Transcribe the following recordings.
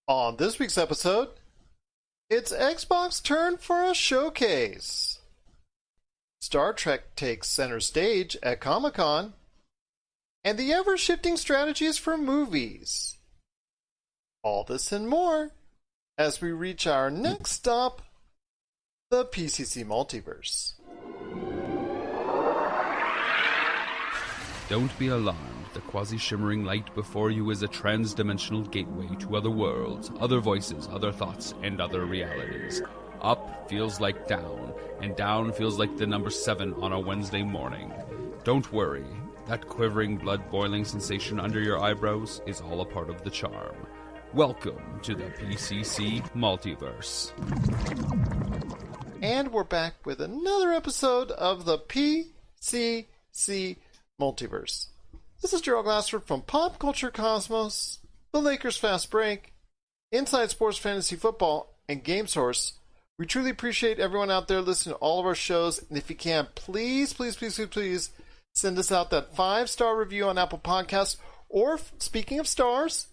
On this week's episode, it's Xbox's turn for a showcase. Star Trek takes center stage at Comic-Con, and the ever-shifting strategies for movies. All this and more as we reach our next stop, the PCC Multiverse. Don't be alarmed. The quasi-shimmering light before you is a trans-dimensional gateway to other worlds, other voices, other thoughts, and other realities. Up feels like down, and down feels like the number 7 on a Wednesday morning. Don't worry. That quivering, blood-boiling sensation under your eyebrows is all a part of the charm. Welcome to the PCC Multiverse. And we're back with another episode of the PCC Multiverse. This is Gerald Glassford from Pop Culture Cosmos, The Lakers Fast Break, Inside Sports Fantasy Football, and Game Source. We truly appreciate everyone out there listening to all of our shows, and if you can, please send us out that 5-star review on Apple Podcasts, or, speaking of stars,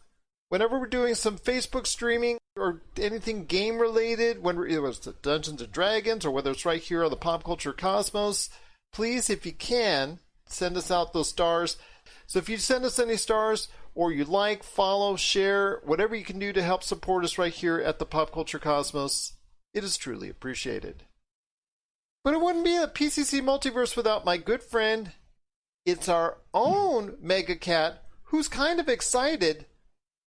whenever we're doing some Facebook streaming or anything game-related, whether it's Dungeons & Dragons or whether it's right here on the Pop Culture Cosmos, please, if you can, send us out those stars. So if you send us any stars, or you like, follow, share, whatever you can do to help support us right here at the Pop Culture Cosmos, it is truly appreciated. But it wouldn't be a PCC Multiverse without my good friend. It's our own Mega Cat, who's kind of excited,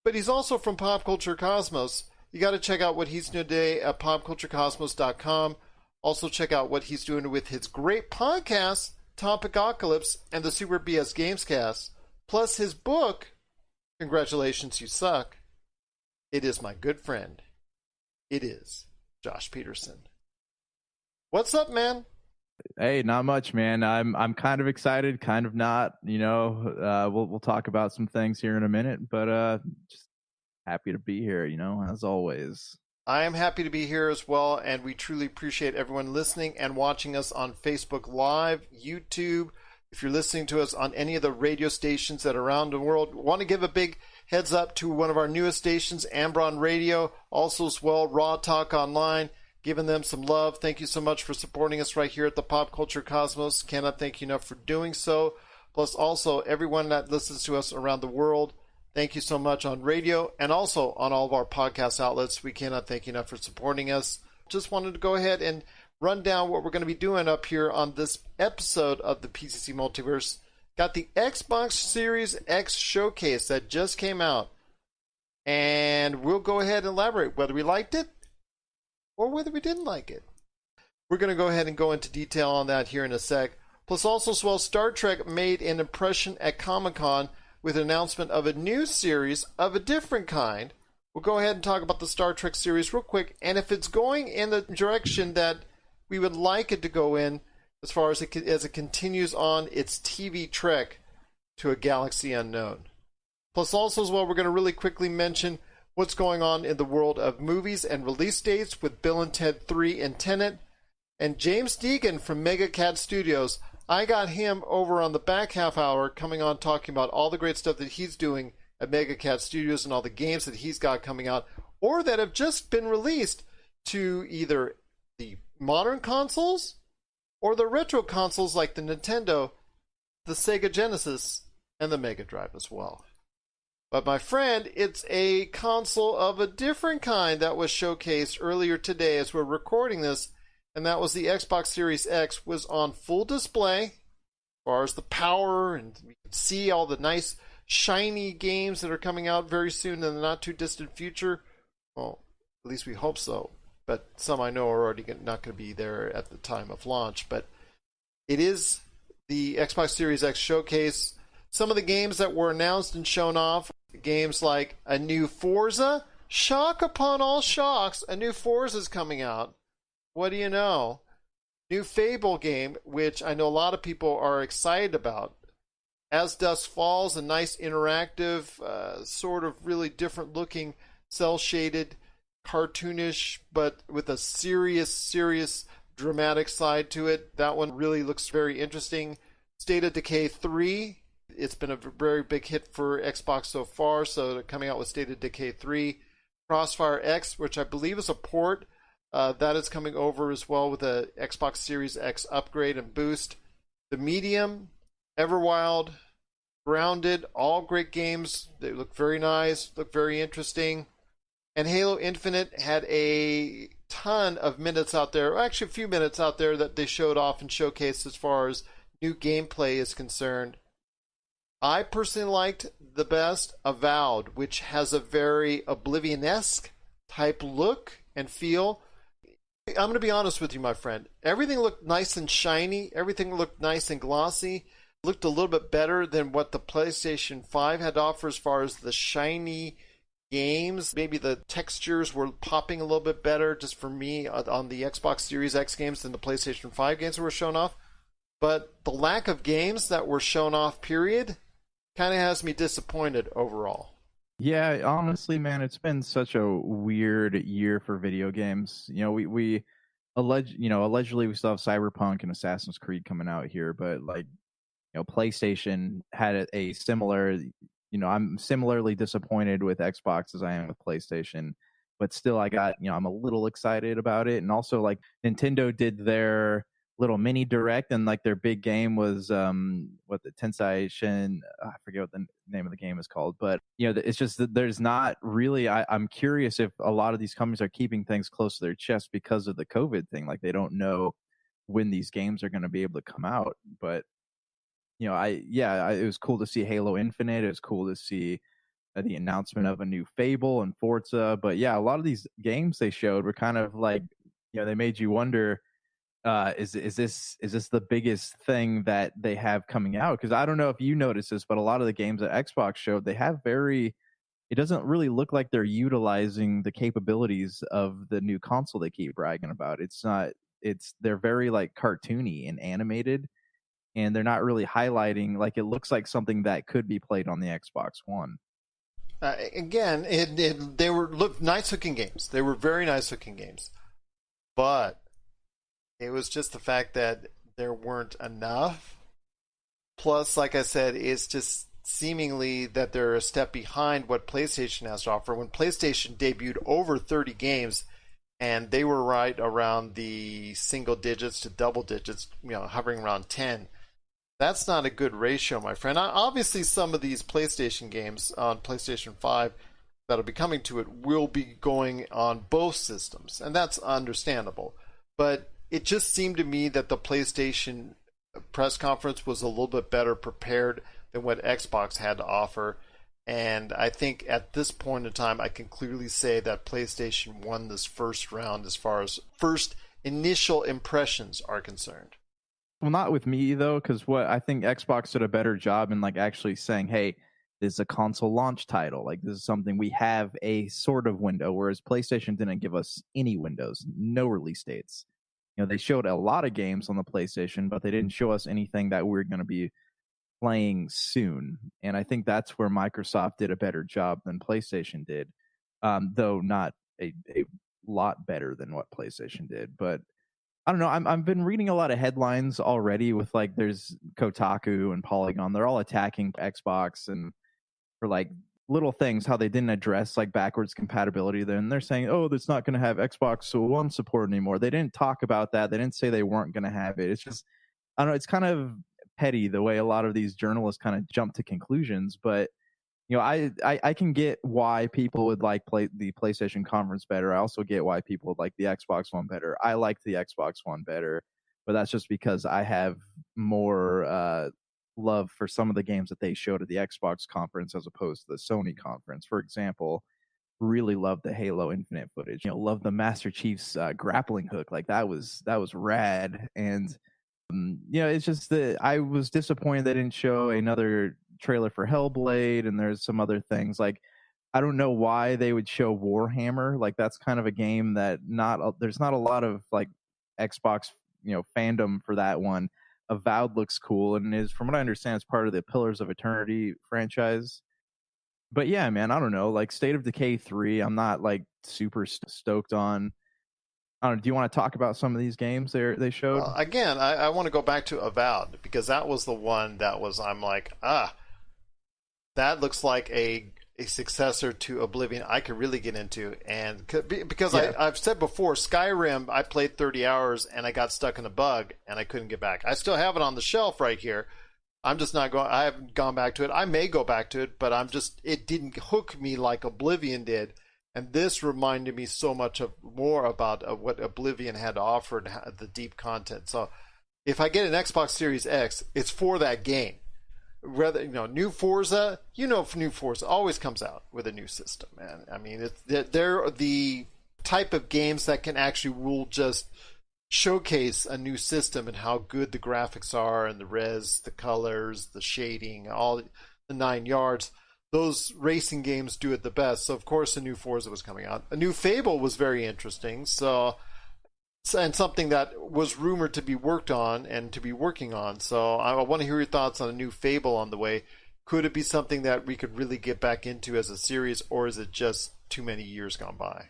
but he's also from Pop Culture Cosmos. You got to check out what he's doing today at popculturecosmos.com. Also check out what he's doing with his great podcast, Topicocalypse, and the Super BS Gamescast, plus his book, Congratulations, You Suck. It is my good friend. It is Josh Peterson. What's up, man? Hey, not much, man. I'm kind of excited, kind of not. You know, we'll talk about some things here in a minute, but just happy to be here. You know, as always. I am happy to be here as well, and we truly appreciate everyone listening and watching us on Facebook Live, YouTube. If you're listening to us on any of the radio stations that are around the world, want to give a big heads up to one of our newest stations, Ambron Radio, also as well, Raw Talk Online, giving them some love. Thank you so much for supporting us right here at the Pop Culture Cosmos. Cannot thank you enough for doing so. Plus also everyone that listens to us around the world. Thank you so much on radio and also on all of our podcast outlets. We cannot thank you enough for supporting us. Just wanted to go ahead and run down what we're going to be doing up here on this episode of the PCC Multiverse. Got the Xbox Series X showcase that just came out. And we'll go ahead and elaborate whether we liked it or whether we didn't like it. We're going to go ahead and go into detail on that here in a sec. Plus also as well, Star Trek made an impression at Comic-Con with an announcement of a new series of a different kind. We'll go ahead and talk about the Star Trek series real quick, and if it's going in the direction that we would like it to go in, as far as it continues on its TV trek to a galaxy unknown. Plus also as well, we're going to really quickly mention what's going on in the world of movies and release dates with Bill and Ted 3 and Tenet, and James Deighan from Mega Cat Studios. I got him over on the back half hour coming on talking about all the great stuff that he's doing at Mega Cat Studios and all the games that he's got coming out or that have just been released to either the modern consoles or the retro consoles like the Nintendo, the Sega Genesis, and the Mega Drive as well. But my friend, it's a console of a different kind that was showcased earlier today as we're recording this, and that was the Xbox Series X. Was on full display as far as the power, and we can see all the nice shiny games that are coming out very soon in the not too distant future. Well, at least we hope so, but some I know are already not going to be there at the time of launch. But it is the Xbox Series X showcase. Some of the games that were announced and shown off, games like a new Forza. Shock upon all shocks, a new Forza is coming out. What do you know? New Fable game, which I know a lot of people are excited about. As Dusk Falls, a nice interactive, sort of really different looking, cel-shaded, cartoonish, but with a serious dramatic side to it. That one really looks very interesting. State of Decay 3. It's been a very big hit for Xbox so far, so they're coming out with State of Decay 3. Crossfire X, which I believe is a port. That is coming over as well with a Xbox Series X upgrade and boost. The Medium, Everwild, Grounded, all great games. They look very nice, look very interesting. And Halo Infinite had a ton of minutes out there, actually a few minutes out there that they showed off and showcased as far as new gameplay is concerned. I personally liked the best Avowed, which has a very Oblivion-esque type look and feel. I'm going to be honest with you, my friend. Everything looked nice and shiny. Everything looked nice and glossy. Looked a little bit better than what the PlayStation 5 had to offer as far as the shiny games. Maybe the textures were popping a little bit better just for me on the Xbox Series X games than the PlayStation 5 games that were shown off. But the lack of games that were shown off, period, kind of has me disappointed overall. Yeah, honestly, man, it's been such a weird year for video games. We allegedly we still have Cyberpunk and Assassin's Creed coming out here, but PlayStation had a similar, I'm similarly disappointed with Xbox as I am with PlayStation, but still I'm a little excited about it. And also like Nintendo did their little mini direct, and like their big game was the Tensai Shin, I forget what the name of the game is called, but it's just that there's not really, I'm curious if a lot of these companies are keeping things close to their chest because of the COVID thing. Like they don't know when these games are going to be able to come out. But it was cool to see Halo Infinite. It was cool to see the announcement of a new Fable and Forza. But yeah, a lot of these games they showed were kind of like, they made you wonder, is this the biggest thing that they have coming out? Because I don't know if you noticed this, but a lot of the games that Xbox showed, they have it doesn't really look like they're utilizing the capabilities of the new console they keep bragging about. They're very like cartoony and animated, and they're not really highlighting, like it looks like something that could be played on the Xbox One. Again, they looked nice looking games. They were very nice looking games, but it was just the fact that there weren't enough. Plus, like I said, it's just seemingly that they're a step behind what PlayStation has to offer. When PlayStation debuted over 30 games, and they were right around the single digits to double digits, hovering around 10. That's not a good ratio, my friend. Obviously, some of these PlayStation games on PlayStation 5 that'll be coming to it will be going on both systems, and that's understandable. But it just seemed to me that the PlayStation press conference was a little bit better prepared than what Xbox had to offer. And I think at this point in time, I can clearly say that PlayStation won this first round as far as first initial impressions are concerned. Well, not with me, though, because what I think Xbox did a better job in like actually saying, hey, this is a console launch title. Like this is something we have a sort of window, whereas PlayStation didn't give us any windows, no release dates. They showed a lot of games on the PlayStation, but they didn't show us anything that we're going to be playing soon. And I think that's where Microsoft did a better job than PlayStation did, though not a lot better than what PlayStation did. But I don't know. I've been reading a lot of headlines already with like there's Kotaku and Polygon. They're all attacking Xbox and for like little things, how they didn't address like backwards compatibility. Then they're saying, oh, that's not going to have Xbox One support anymore. They didn't talk about that. They didn't say they weren't going to have it. It's just, I don't know. It's kind of petty the way a lot of these journalists kind of jump to conclusions. But I can get why people would like the PlayStation conference better. I also get why people would like the Xbox One better. I like the Xbox One better, but that's just because I have more love for some of the games that they showed at the Xbox conference as opposed to the Sony conference. For example, really loved the Halo Infinite footage. Love the Master Chief's grappling hook. Like that was rad. And it's just that I was disappointed they didn't show another trailer for Hellblade, and there's some other things. Like I don't know why they would show Warhammer. Like that's kind of a game that there's not a lot of like Xbox fandom for that one. Avowed looks cool and is, from what I understand, it's part of the Pillars of Eternity franchise. But yeah, man, I don't know. Like State of Decay 3, I'm not like super stoked on. I don't know. Do you want to talk about some of these games they showed? Again, I want to go back to Avowed because that was the one that was, I'm like, that looks like a a successor to Oblivion I could really get into. And because Yeah. I've said before, Skyrim, I played 30 hours and I got stuck in a bug and I couldn't get back. I still have it on the shelf right here. I'm just not going, I haven't gone back to it. I may go back to it, but it didn't hook me like Oblivion did. And this reminded me so much more about what Oblivion had to offer and the deep content. So if I get an Xbox Series X, it's for that game. Whether new Forza, new Forza always comes out with a new system, man. I mean, they're the type of games that will just showcase a new system and how good the graphics are and the res, the colors, the shading, all the 9 yards. Those racing games do it the best. So of course, a new Forza was coming out. A new Fable was very interesting. And something that was rumored to be worked on and to be working on. So I want to hear your thoughts on a new Fable on the way. Could it be something that we could really get back into as a series, or is it just too many years gone by?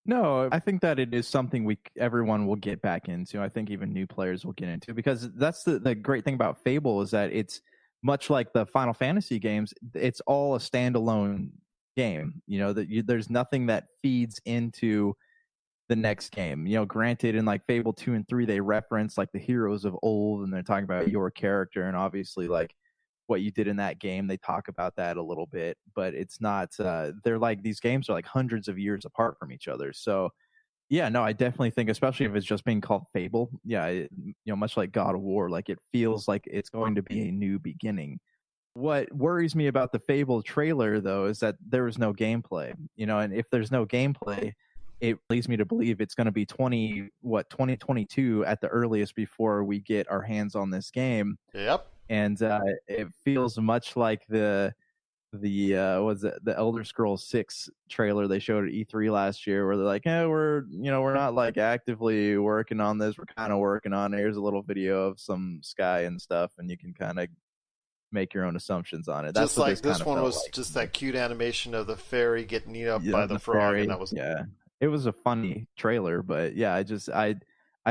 No, I think that it is something everyone will get back into. I think even new players will get into, because that's the great thing about Fable is that it's much like the Final Fantasy games. It's all a standalone game. There's nothing that feeds into the next game. Granted, in like Fable 2 and 3, they reference like the heroes of old, and they're talking about your character, and obviously like what you did in that game. They talk about that a little bit, but it's not. They're like, these games are like hundreds of years apart from each other. So yeah, no, I definitely think, especially if it's just being called Fable, yeah, much like God of War, like it feels like it's going to be a new beginning. What worries me about the Fable trailer, though, is that there is no gameplay. And if there's no gameplay, it leads me to believe it's going to be 2022 at the earliest before we get our hands on this game. Yep. And it feels much like the Elder Scrolls 6 trailer they showed at E3 last year, where they're like, we're not like actively working on this. We're kind of working on it. Here's a little video of some sky and stuff, and you can kind of make your own assumptions on it. That's just like this one was like. Just that cute animation of the fairy getting eaten up by the frog, fairy, and that was It was a funny trailer, but yeah, I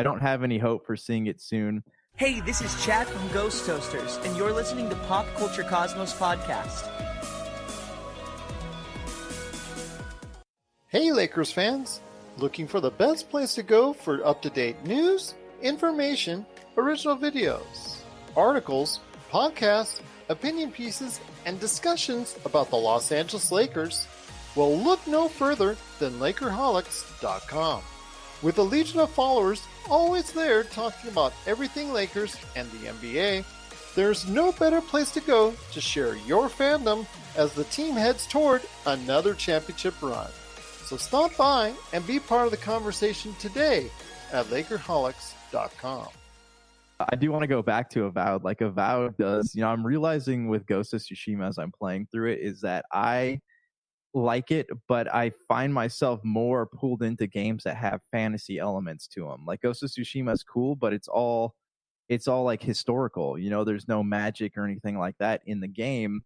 don't have any hope for seeing it soon. Hey, this is Chad from Ghost Toasters, and you're listening to Pop Culture Cosmos Podcast. Hey, Lakers fans! Looking for the best place to go for up-to-date news, information, original videos, articles, podcasts, opinion pieces, and discussions about the Los Angeles Lakers? Well, look no further than Lakerholics.com. With a legion of followers always there talking about everything Lakers and the NBA, there's no better place to go to share your fandom as the team heads toward another championship run. So stop by and be part of the conversation today at Lakerholics.com. I do want to go back to Avowed. Like Avowed does, I'm realizing with Ghost of Tsushima as I'm playing through it, is that I like it, but I find myself more pulled into games that have fantasy elements to them. Like Ghost of Tsushima is cool, but it's all like historical. There's no magic or anything like that in the game,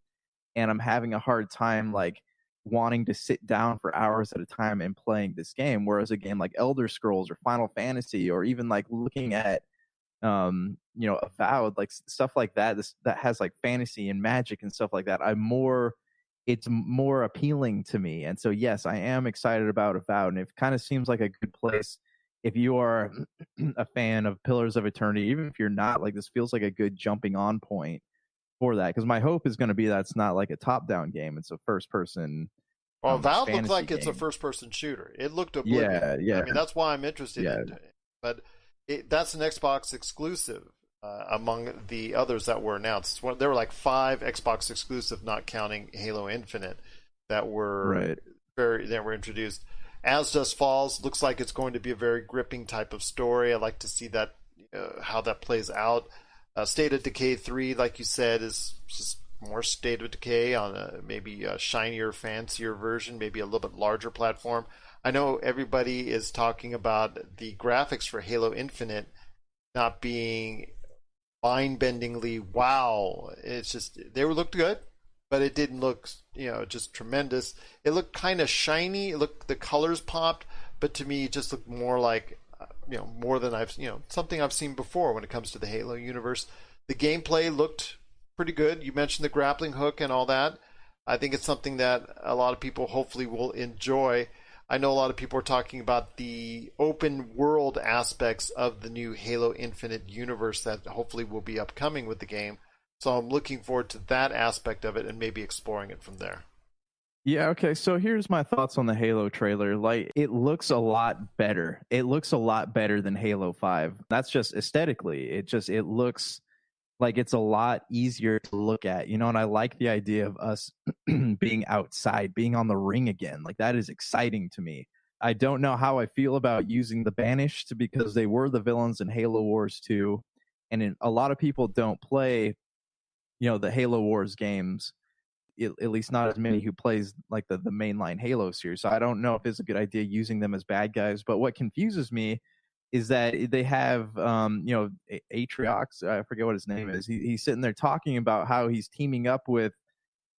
and I'm having a hard time like wanting to sit down for hours at a time and playing this game. Whereas a game like Elder Scrolls or Final Fantasy, or even like looking at Avowed, like stuff like that, that has like fantasy and magic and stuff like that, it's more appealing to me. And so yes, I am excited about Avowed, and it kind of seems like a good place if you are a fan of Pillars of Eternity. Even if you're not, like, this feels like a good jumping on point for that, because my hope is going to be that it's not like a top down game, it's a first person. Well, Avowed looked like game. It's a first person shooter. It looked Oblivion. Yeah. I mean, that's why I'm interested in it. But that's an Xbox exclusive. Among the others that were announced, there were like 5 Xbox exclusive, not counting Halo Infinite, that were introduced. As Dusk Falls looks like it's going to be a very gripping type of story. I'd like to see that how that plays out. State of Decay 3, like you said, is just more State of Decay on maybe a shinier, fancier version, maybe a little bit larger platform. I know everybody is talking about the graphics for Halo Infinite not being mind-bendingly wow. It's just, they looked good, but it didn't look just tremendous. It looked kind of shiny. The colors popped, but to me it just looked more like more than something I've seen before when it comes to the Halo universe. The gameplay looked pretty good. You mentioned the grappling hook and all that. I think it's something that a lot of people hopefully will enjoy. I know a lot of people are talking about the open world aspects of the new Halo Infinite universe that hopefully will be upcoming with the game. So I'm looking forward to that aspect of it and maybe exploring it from there. Yeah, okay. So here's my thoughts on the Halo trailer. Like, it looks a lot better. It looks a lot better than Halo 5. That's just aesthetically. It looks like it's a lot easier to look at, you know, and I like the idea of us being outside, being on the ring again. Like, that is exciting to me. I don't know how I feel about using the Banished because they were the villains in Halo Wars 2. And a lot of people don't play, you know, the Halo Wars games, at least not as many who plays like the mainline Halo series. So I don't know if it's a good idea using them as bad guys. But what confuses me is that they have, you know, Atriox, I forget what his name is. He's sitting there talking about how he's teaming up with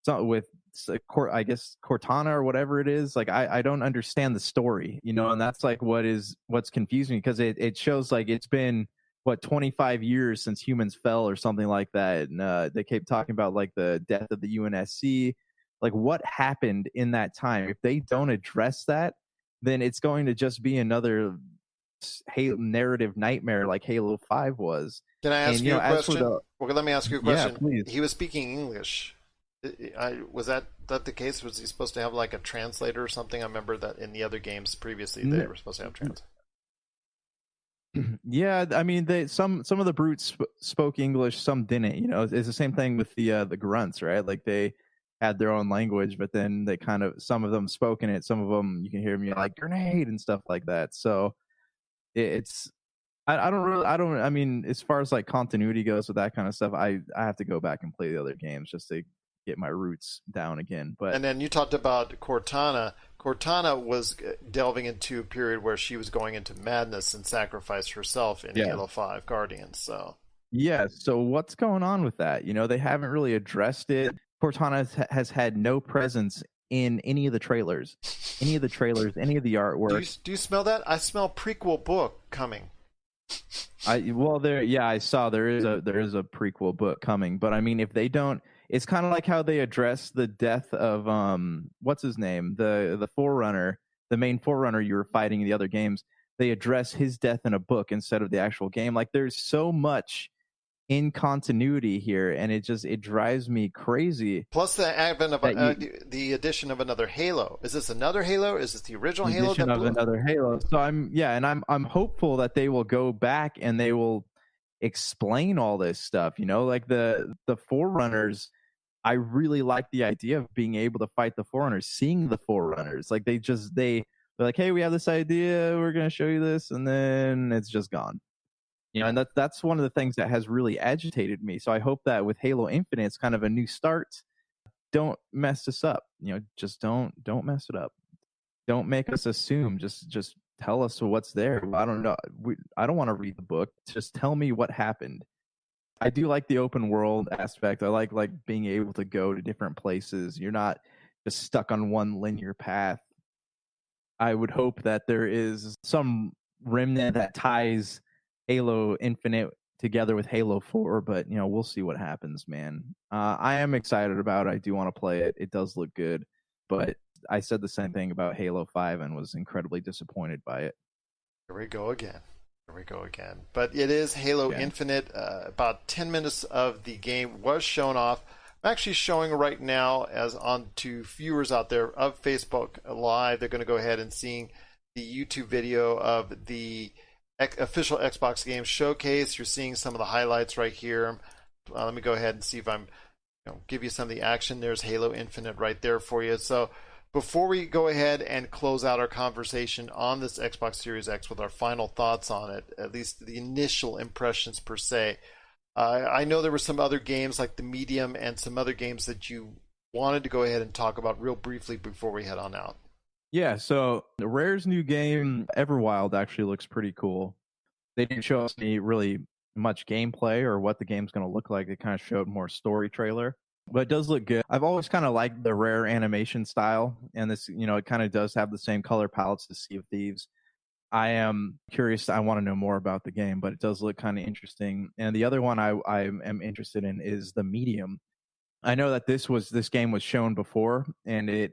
I guess Cortana or whatever it is. Like, I don't understand the story, you know, and that's like what's confusing me, because it shows like it's been 25 years since humans fell or something like that, and they kept talking about like the death of the UNSC. Like, what happened in that time? If they don't address that, then it's going to just be another Halo narrative nightmare like Halo 5 was. Can I ask you a question? Well, let me ask you a question. Yeah, please. He was speaking English. Was that the case? Was he supposed to have like a translator or something? I remember that in the other games previously they were supposed to have translators. Yeah, I mean, some of the brutes spoke English, some didn't. You know, it's the same thing with the grunts, right? Like, they had their own language, but then they kind of, some of them spoke in it, some of them you can hear them like grenade and stuff like that. So it's I mean, as far as like continuity goes with that kind of stuff, I have to go back and play the other games just to get my roots down again. But and then you talked about Cortana. Cortana was delving into a period where she was going into madness and sacrificed herself in Halo 5 Guardians. So yeah, so what's going on with that? You know, they haven't really addressed it. Cortana has had no presence in any of the trailers, any of the artwork. Do you smell that? I smell prequel book coming. I saw there is a prequel book coming, but I mean, if they don't, it's kind of like how they address the death of what's his name, the Forerunner, the main Forerunner you were fighting in the other games. They address his death in a book instead of the actual game. Like, there's so much in continuity here, and it drives me crazy. Plus the advent of the addition of another Halo. Is this another Halo? Is this the original Halo? Addition of another Halo. So I'm hopeful that they will go back and they will explain all this stuff. You know, like the Forerunners. I really like the idea of being able to fight the Forerunners, seeing the Forerunners. Like, they're like, hey, we have this idea, we're going to show you this, and then it's just gone. You know, and that's one of the things that has really agitated me. So I hope that with Halo Infinite, it's kind of a new start. Don't mess this up. You know, just don't mess it up. Don't make us assume. Just tell us what's there. I don't know. I don't want to read the book. Just tell me what happened. I do like the open world aspect. I like being able to go to different places. You're not just stuck on one linear path. I would hope that there is some remnant that ties Halo Infinite together with Halo 4, but, you know, we'll see what happens, man. I am excited about it. I do want to play it. It does look good, but I said the same thing about Halo 5 and was incredibly disappointed by it. Here we go again. But it is Halo Infinite. About 10 minutes of the game was shown off. I'm actually showing right now, as on to viewers out there of Facebook Live, they're going to go ahead and seeing the YouTube video of the official Xbox game showcase. You're seeing some of the highlights right here. Let me go ahead and see if I'm give you some of the action. There's Halo Infinite right there for you. So before we go ahead and close out our conversation on this Xbox Series X with our final thoughts on it, at least the initial impressions per se, I know there were some other games like the Medium and some other games that you wanted to go ahead and talk about real briefly before we head on out. Yeah, so Rare's new game, Everwild, actually looks pretty cool. They didn't show us any really much gameplay or what the game's going to look like. They kind of showed more story trailer, but it does look good. I've always kind of liked the Rare animation style, and this, it kind of does have the same color palettes as Sea of Thieves. I am curious. I want to know more about the game, but it does look kind of interesting. And the other one I am interested in is the Medium. I know that this game was shown before, and they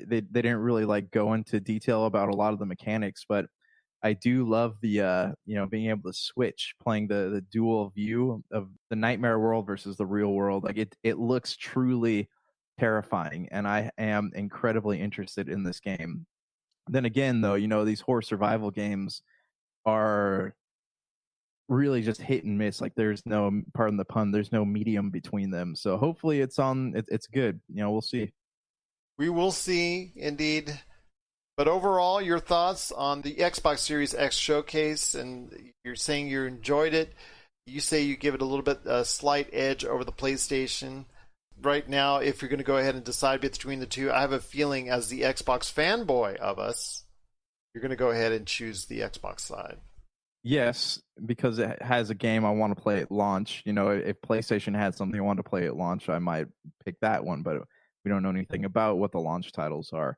didn't really like go into detail about a lot of the mechanics, but I do love the being able to switch, playing the dual view of the nightmare world versus the real world. Like it looks truly terrifying, and I am incredibly interested in this game. Then again, though, these horror survival games are really just hit and miss. Like there's no, pardon the pun, there's no medium between them. So hopefully it's good. We'll see. We will see, indeed. But overall, your thoughts on the Xbox Series X showcase, and you're saying you enjoyed it. You say you give it a little bit a slight edge over the PlayStation. Right now, if you're going to go ahead and decide between the two, I have a feeling as the Xbox fanboy of us, you're going to go ahead and choose the Xbox side. Yes, because it has a game I want to play at launch. If PlayStation had something I want to play at launch, I might pick that one, but we don't know anything about what the launch titles are.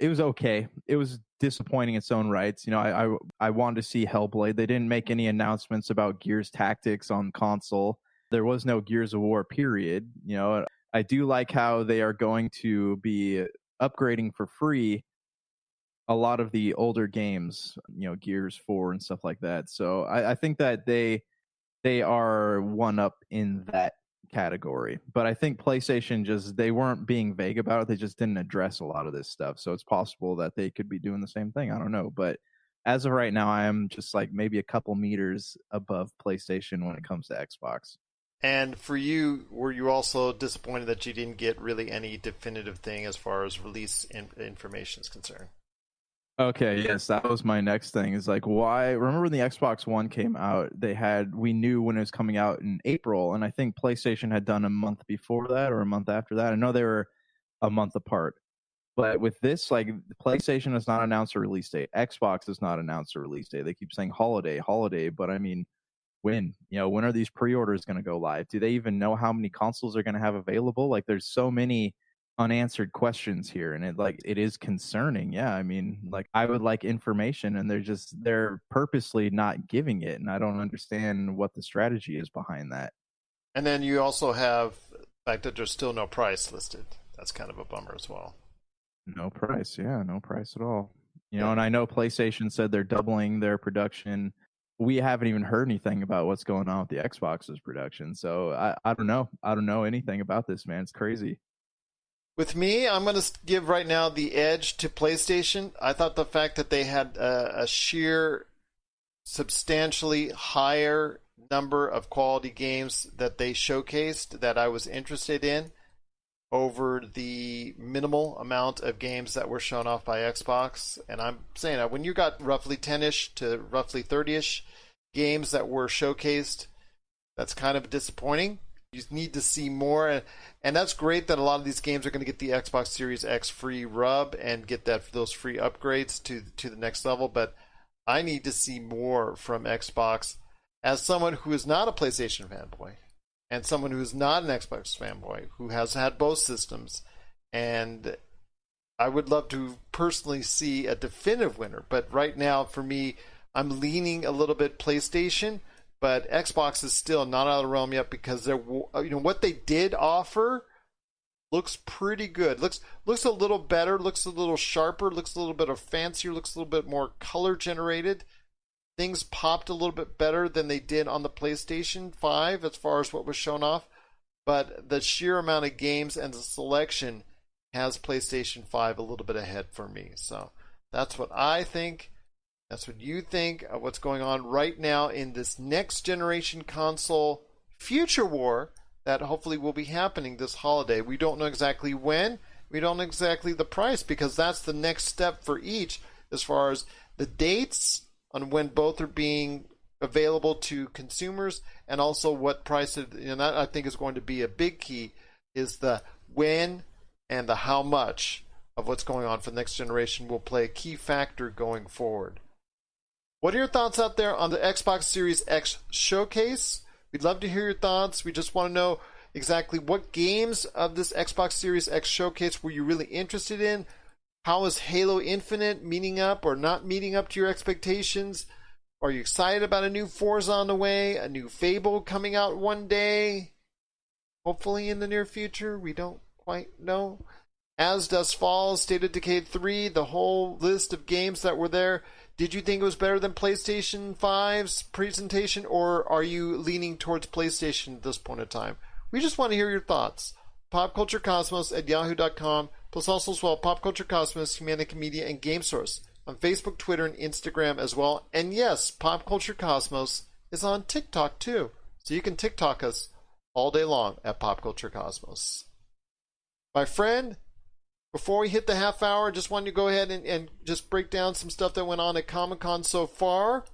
It was okay. It was disappointing in its own rights. I wanted to see Hellblade. They didn't make any announcements about Gears Tactics on console. There was no Gears of War, period. I do like how they are going to be upgrading for free a lot of the older games, Gears 4 and stuff like that. So I think that they are one up in that category. But I think PlayStation they weren't being vague about it. They just didn't address a lot of this stuff. So it's possible that they could be doing the same thing. I don't know. But as of right now, I am just like maybe a couple meters above PlayStation when it comes to Xbox. And for you, were you also disappointed that you didn't get really any definitive thing as far as release information is concerned? Okay, yes, that was my next thing. Is like, why? Remember when the Xbox One came out? We knew when it was coming out in April, and I think PlayStation had done a month before that or a month after that. I know they were a month apart, but with this, like, PlayStation has not announced a release date. Xbox has not announced a release date. They keep saying holiday, but I mean, when? When are these pre-orders going to go live? Do they even know how many consoles they're going to have available? Like, there's so many unanswered questions here, and it is concerning. Yeah, I mean, like, I would like information, and they're purposely not giving it, and I don't understand what the strategy is behind that. And then you also have the fact that there's still no price listed. That's kind of a bummer as well. No price at all. And I know PlayStation said they're doubling their production. We haven't even heard anything about what's going on with the Xbox's production, so I don't know. I don't know anything about this, man. It's crazy. With me, I'm going to give right now the edge to PlayStation. I thought the fact that they had a sheer, substantially higher number of quality games that they showcased that I was interested in over the minimal amount of games that were shown off by Xbox. And I'm saying that when you got roughly 10-ish to roughly 30-ish games that were showcased, that's kind of disappointing. You need to see more, and that's great that a lot of these games are going to get the Xbox Series X free rub and get those free upgrades to the next level. But I need to see more from Xbox as someone who is not a PlayStation fanboy and someone who is not an Xbox fanboy who has had both systems. And I would love to personally see a definitive winner. But right now, for me, I'm leaning a little bit PlayStation. But Xbox is still not out of the realm yet because what they did offer looks pretty good. Looks a little better. Looks a little sharper. Looks a little bit fancier. Looks a little bit more color generated. Things popped a little bit better than they did on the PlayStation 5 as far as what was shown off. But the sheer amount of games and the selection has PlayStation 5 a little bit ahead for me. So that's what I think. That's what you think of what's going on right now in this next generation console future war that hopefully will be happening this holiday. We don't know exactly when. We don't know exactly the price because that's the next step for each as far as the dates on when both are being available to consumers and also what price. And that I think is going to be a big key is the when and the how much of what's going on for the next generation will play a key factor going forward. What are your thoughts out there on the Xbox Series X showcase? We'd love to hear your thoughts. We just want to know exactly what games of this Xbox Series X showcase were you really interested in? How is Halo Infinite meeting up or not meeting up to your expectations? Are you excited about a new Forza on the way? A new Fable coming out one day? hopefully in the near future. We don't quite know. As Dust Falls, State of Decay 3, the whole list of games that were there. Did you think it was better than PlayStation 5's presentation, or are you leaning towards PlayStation at this point in time? We just want to hear your thoughts. PopCultureCosmos@yahoo.com, plus also as well Pop Culture Cosmos, Humanica Media, and Game Source on Facebook, Twitter, and Instagram as well. And yes, Pop Culture Cosmos is on TikTok too, so you can TikTok us all day long at Pop Culture Cosmos. My friend, before we hit the half hour, just wanted to go ahead and just break down some stuff that went on at Comic-Con so far.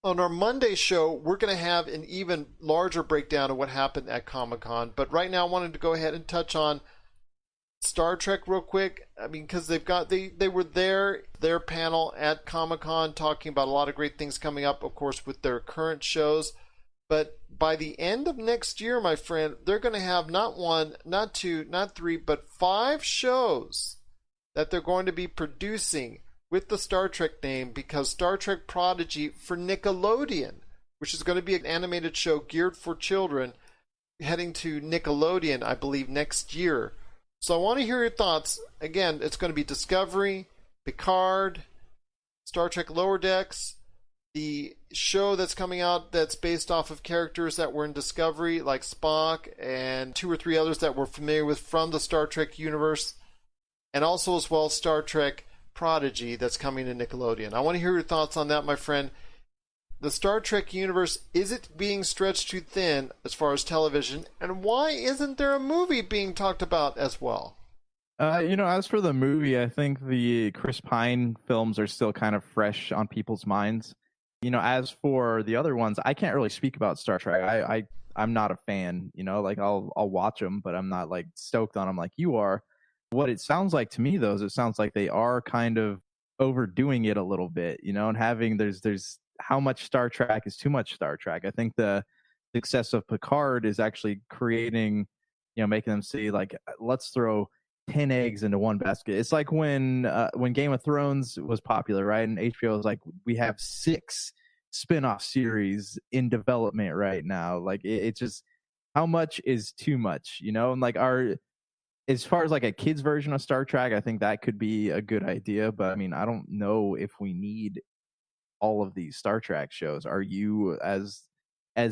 On our Monday show, we're going to have an even larger breakdown of what happened at Comic-Con. But right now, I wanted to go ahead and touch on Star Trek real quick. I mean, because they were there, their panel at Comic-Con, talking about a lot of great things coming up, of course, with their current shows. But by the end of next year, my friend, they're going to have not one, not two, not three, but 5 shows that they're going to be producing with the Star Trek name, because Star Trek Prodigy for Nickelodeon, which is going to be an animated show geared for children, heading to Nickelodeon, I believe, next year. So I want to hear your thoughts. Again, it's going to be Discovery, Picard, Star Trek Lower Decks, the show that's coming out that's based off of characters that were in Discovery, like Spock, and 2 or 3 others that we're familiar with from the Star Trek universe, and also as well Star Trek Prodigy that's coming to Nickelodeon. I want to hear your thoughts on that, my friend. The Star Trek universe, is it being stretched too thin as far as television, and why isn't there a movie being talked about as well? As for the movie, I think the Chris Pine films are still kind of fresh on people's minds. As for the other ones, I can't really speak about Star Trek. I'm not a fan, like I'll watch them, but I'm not like stoked on them like you are. What it sounds like to me, though, is it sounds like they are kind of overdoing it a little bit, and having there's how much Star Trek is too much Star Trek. I think the success of Picard is actually creating, making them see like, let's throw 10 eggs into one basket. It's like when Game of Thrones was popular, right? And HBO was like, we have 6 spin-off series in development right now. Like it's just, how much is too much, and like as far as like a kid's version of Star Trek, I think that could be a good idea. But I mean, I don't know if we need all of these Star Trek shows. Are you, as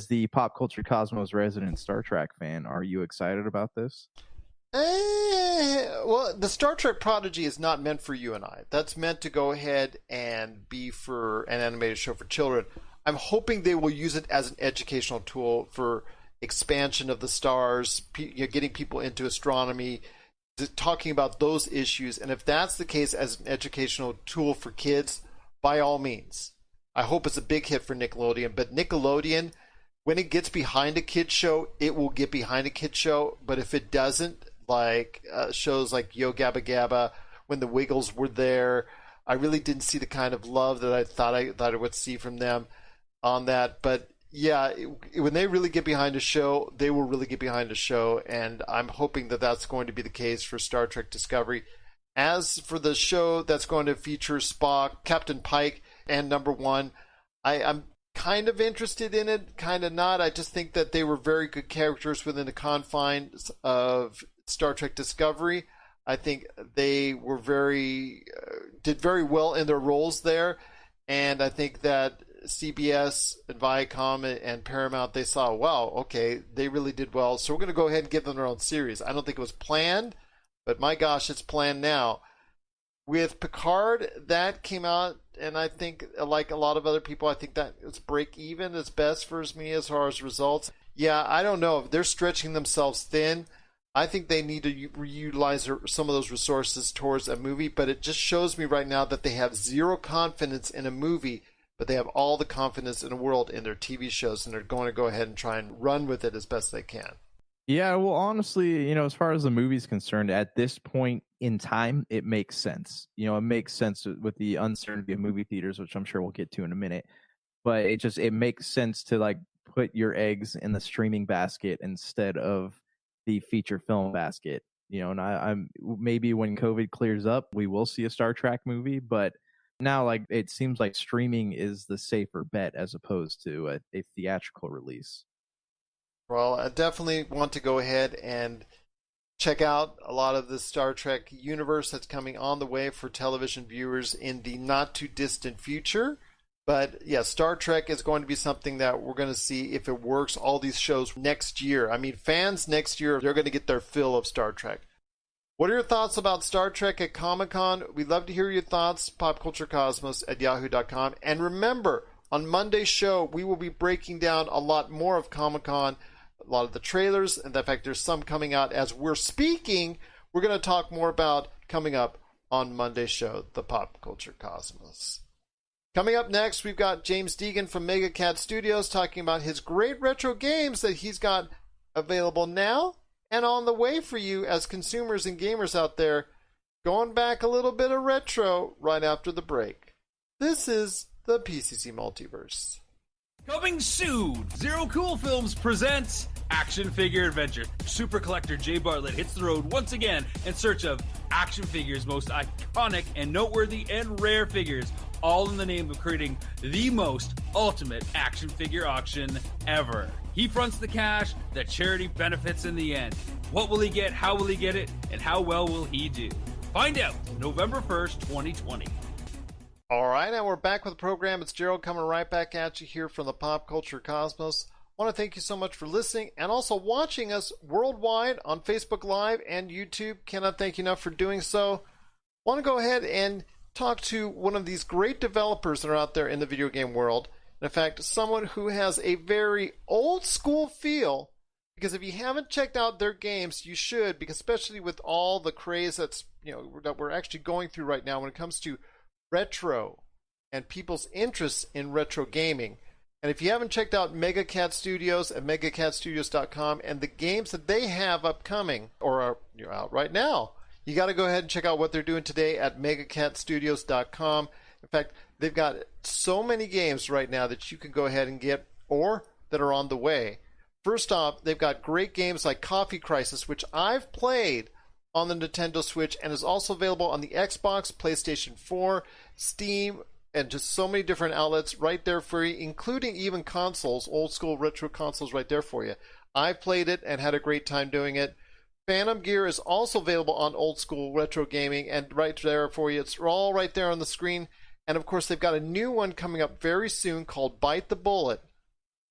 the Pop Culture Cosmos resident Star Trek fan, are you excited about this? Well, the Star Trek Prodigy is not meant for you and I. That's meant to go ahead and be for an animated show for children. I'm hoping they will use it as an educational tool for expansion of the stars, getting people into astronomy, talking about those issues. And if that's the case as an educational tool for kids, by all means. I hope it's a big hit for Nickelodeon. But Nickelodeon, when it gets behind a kid show, it will get behind a kid show. But if it doesn't, like shows like Yo Gabba Gabba, when the Wiggles were there, I really didn't see the kind of love that I thought I would see from them on that. But yeah, when they really get behind a show, they will really get behind a show, and I'm hoping that that's going to be the case for Star Trek Discovery. As for the show that's going to feature Spock, Captain Pike, and Number One, I'm kind of interested in it, kind of not. I just think that they were very good characters within the confines of Star Trek Discovery. I think they were did very well in their roles there, and I think that CBS and Viacom and Paramount, they saw, wow, okay, they really did well, so we're going to go ahead and give them their own series. I don't think it was planned, but my gosh, it's planned now. With Picard, that came out, and I think, like a lot of other people, I think that it's break even is best for me as far as results. Yeah, I don't know. They're stretching themselves thin. I think they need to reutilize some of those resources towards a movie, but it just shows me right now that they have zero confidence in a movie, but they have all the confidence in the world in their TV shows, and they're going to go ahead and try and run with it as best they can. Yeah, well, honestly, as far as the movie's concerned, at this point in time, it makes sense. It makes sense with the uncertainty of movie theaters, which I'm sure we'll get to in a minute. But it makes sense to like put your eggs in the streaming basket instead of the feature film basket. And I'm maybe when COVID clears up, we will see a Star Trek movie, but now like it seems like streaming is the safer bet as opposed to a theatrical release. Well, I definitely want to go ahead and check out a lot of the Star Trek universe that's coming on the way for television viewers in the not too distant future. But yeah, Star Trek is going to be something that we're going to see if it works. All these shows next year. I mean, fans next year, they're going to get their fill of Star Trek. What are your thoughts about Star Trek at Comic-Con? We'd love to hear your thoughts. popculturecosmos@yahoo.com. And remember, on Monday's show, we will be breaking down a lot more of Comic-Con, a lot of the trailers, and in fact, there's some coming out as we're speaking. We're going to talk more about coming up on Monday's show, the Pop Culture Cosmos. Coming up next, we've got James Deighan from Mega Cat Studios talking about his great retro games that he's got available now and on the way for you as consumers and gamers out there, going back a little bit of retro right after the break. This is the PCC Multiverse. Coming soon, Zero Cool Films presents Action Figure Adventure. Super collector Jay Bartlett hits the road once again in search of action figures' most iconic and noteworthy and rare figures, all in the name of creating the most ultimate action figure auction ever. He fronts the cash, the charity benefits in the end. What will he get, how will he get it, and how well will he do? Find out November 1st, 2020. All right, and we're back with the program. It's Gerald coming right back at you here from the Pop Culture Cosmos. I want to thank you so much for listening and also watching us worldwide on Facebook Live and YouTube. Cannot thank you enough for doing so. I want to go ahead and talk to one of these great developers that are out there in the video game world. In fact, someone who has a very old school feel, because if you haven't checked out their games, you should, because especially with all the craze that we're actually going through right now when it comes to retro and people's interests in retro gaming. And if you haven't checked out Mega Cat Studios at megacatstudios.com and the games that they have upcoming or are out right now, you got to go ahead and check out what they're doing today at megacatstudios.com. In fact, they've got so many games right now that you can go ahead and get or that are on the way. First off, they've got great games like Coffee Crisis, which I've played on the Nintendo Switch and is also available on the Xbox, PlayStation 4, Steam, and just so many different outlets right there for you, including even consoles, old school retro consoles right there for you. I've played it and had a great time doing it. Phantom Gear is also available on old school retro gaming and right there for you. It's all right there on the screen. And of course, they've got a new one coming up very soon called Bite the Bullet.